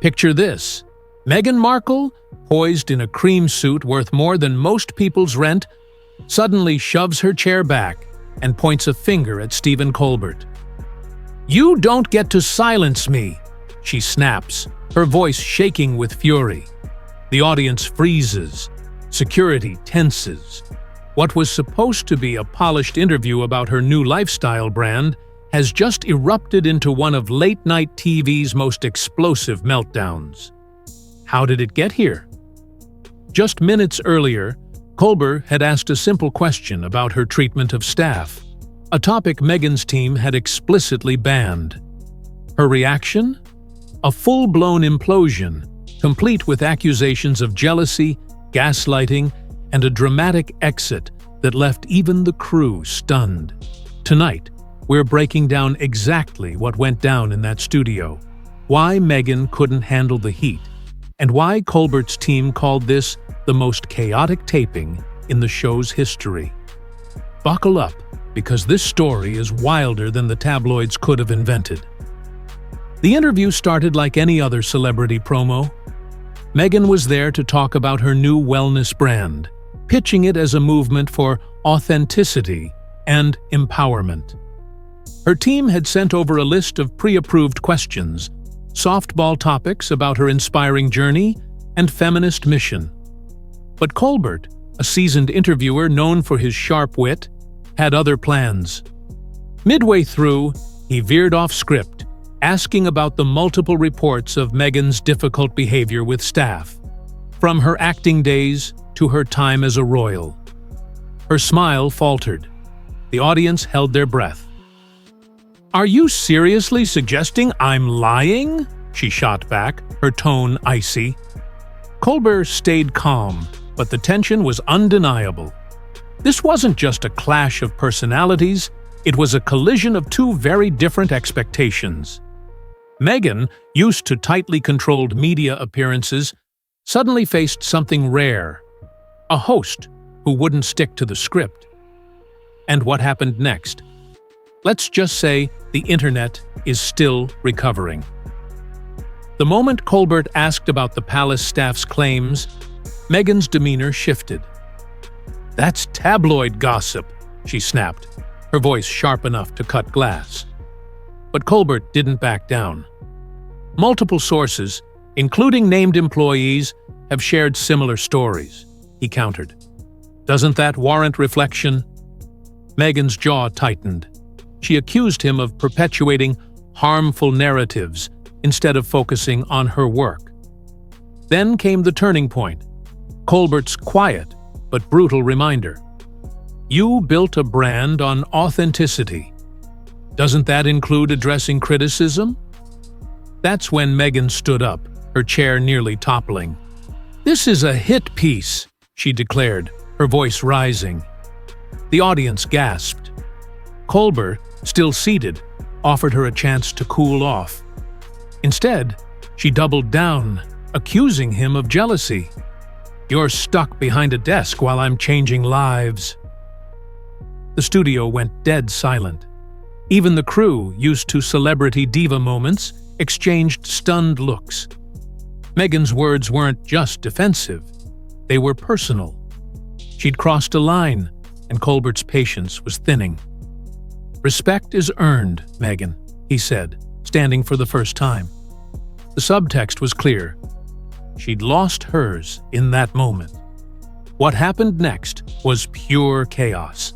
Picture this: Meghan Markle, poised in a cream suit worth more than most people's rent, suddenly shoves her chair back and points a finger at Stephen Colbert. "You don't get to silence me," she snaps, her voice shaking with fury. The audience freezes. Security tenses. What was supposed to be a polished interview about her new lifestyle brand has just erupted into one of late-night TV's most explosive meltdowns. How did it get here? Just minutes earlier, Colbert had asked a simple question about her treatment of staff, a topic Meghan's team had explicitly banned. Her reaction? A full-blown implosion, complete with accusations of jealousy, gaslighting, and a dramatic exit that left even the crew stunned. Tonight, we're breaking down exactly what went down in that studio, why Meghan couldn't handle the heat, and why Colbert's team called this the most chaotic taping in the show's history. Buckle up, because this story is wilder than the tabloids could have invented. The interview started like any other celebrity promo. Meghan was there to talk about her new wellness brand, pitching it as a movement for authenticity and empowerment. Her team had sent over a list of pre-approved questions, softball topics about her inspiring journey and feminist mission. But Colbert, a seasoned interviewer known for his sharp wit, had other plans. Midway through, he veered off script, asking about the multiple reports of Meghan's difficult behavior with staff, from her acting days to her time as a royal. Her smile faltered. The audience held their breath. "Are you seriously suggesting I'm lying?" she shot back, her tone icy. Colbert stayed calm, but the tension was undeniable. This wasn't just a clash of personalities, it was a collision of two very different expectations. Meghan, used to tightly controlled media appearances, suddenly faced something rare: a host who wouldn't stick to the script. And what happened next? Let's just say the internet is still recovering. The moment Colbert asked about the palace staff's claims, Meghan's demeanor shifted. "That's tabloid gossip," she snapped, her voice sharp enough to cut glass. But Colbert didn't back down. "Multiple sources, including named employees, have shared similar stories," he countered. "Doesn't that warrant reflection?" Meghan's jaw tightened. She accused him of perpetuating harmful narratives instead of focusing on her work. Then came the turning point: Colbert's quiet but brutal reminder. "You built a brand on authenticity. Doesn't that include addressing criticism?" That's when Meghan stood up, her chair nearly toppling. "This is a hit piece," she declared, her voice rising. The audience gasped. Colbert, still seated, offered her a chance to cool off. Instead, she doubled down, accusing him of jealousy. "You're stuck behind a desk while I'm changing lives." The studio went dead silent. Even the crew, used to celebrity diva moments, exchanged stunned looks. Meghan's words weren't just defensive, they were personal. She'd crossed a line, and Colbert's patience was thinning. "Respect is earned, Meghan," he said, standing for the first time. The subtext was clear. She'd lost hers in that moment. What happened next was pure chaos.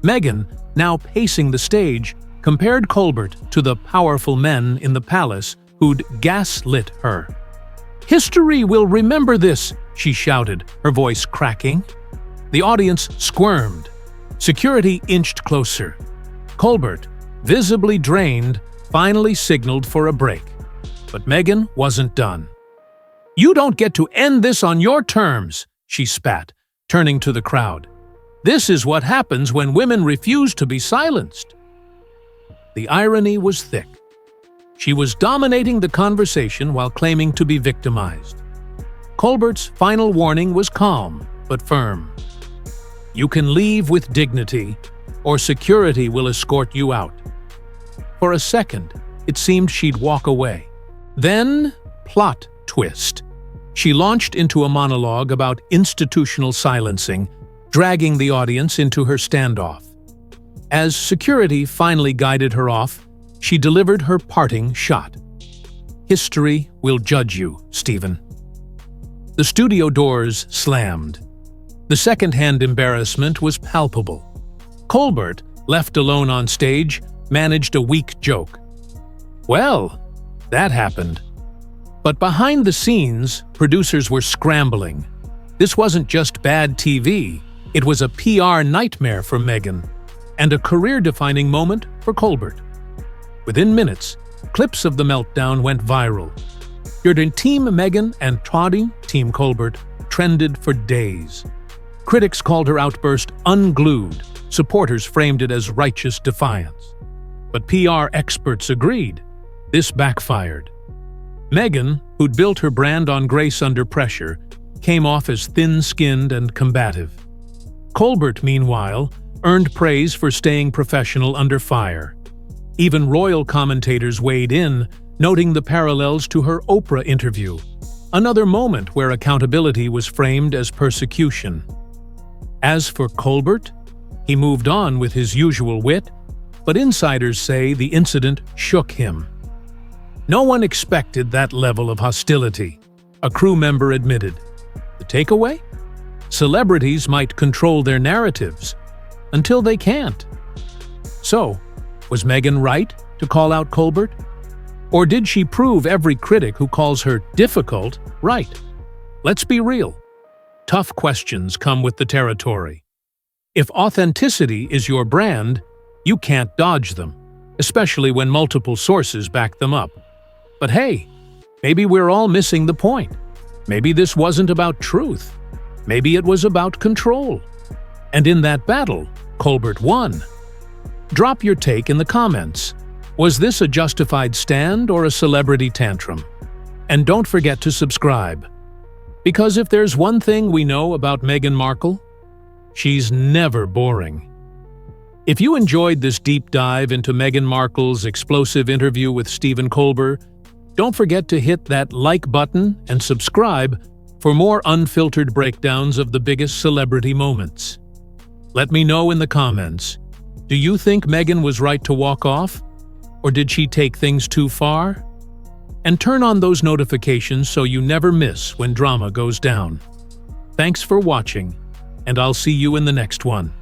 Meghan, now pacing the stage, compared Colbert to the powerful men in the palace who'd gaslit her. "History will remember this," she shouted, her voice cracking. The audience squirmed. Security inched closer. Colbert, visibly drained, finally signaled for a break. But Meghan wasn't done. "You don't get to end this on your terms," she spat, turning to the crowd. "This is what happens when women refuse to be silenced." The irony was thick. She was dominating the conversation while claiming to be victimized. Colbert's final warning was calm but firm. "You can leave with dignity, or security will escort you out." For a second, it seemed she'd walk away. Then, plot twist. She launched into a monologue about institutional silencing, dragging the audience into her standoff. As security finally guided her off, she delivered her parting shot. "History will judge you, Stephen." The studio doors slammed. The second-hand embarrassment was palpable. Colbert, left alone on stage, managed a weak joke. Well, that happened. But behind the scenes, producers were scrambling. This wasn't just bad TV, it was a PR nightmare for Meghan, and a career-defining moment for Colbert. Within minutes, clips of the meltdown went viral. Your Team Meghan and Team Colbert trended for days. Critics called her outburst unglued. Supporters framed it as righteous defiance. But PR experts agreed. This backfired. Meghan, who'd built her brand on grace under pressure, came off as thin-skinned and combative. Colbert, meanwhile, earned praise for staying professional under fire. Even royal commentators weighed in, noting the parallels to her Oprah interview, another moment where accountability was framed as persecution. As for Colbert, he moved on with his usual wit, but insiders say the incident shook him. No one expected that level of hostility, a crew member admitted. The takeaway? Celebrities might control their narratives, until they can't. So, was Meghan right to call out Colbert? Or did she prove every critic who calls her difficult right? Let's be real. Tough questions come with the territory. If authenticity is your brand, you can't dodge them, especially when multiple sources back them up. But hey, maybe we're all missing the point. Maybe this wasn't about truth. Maybe it was about control. And in that battle, Colbert won. Drop your take in the comments. Was this a justified stand or a celebrity tantrum? And don't forget to subscribe. Because if there's one thing we know about Meghan Markle, she's never boring. If you enjoyed this deep dive into Meghan Markle's explosive interview with Stephen Colbert, don't forget to hit that like button and subscribe for more unfiltered breakdowns of the biggest celebrity moments. Let me know in the comments, do you think Meghan was right to walk off? Or did she take things too far? And turn on those notifications so you never miss when drama goes down. Thanks for watching, and I'll see you in the next one.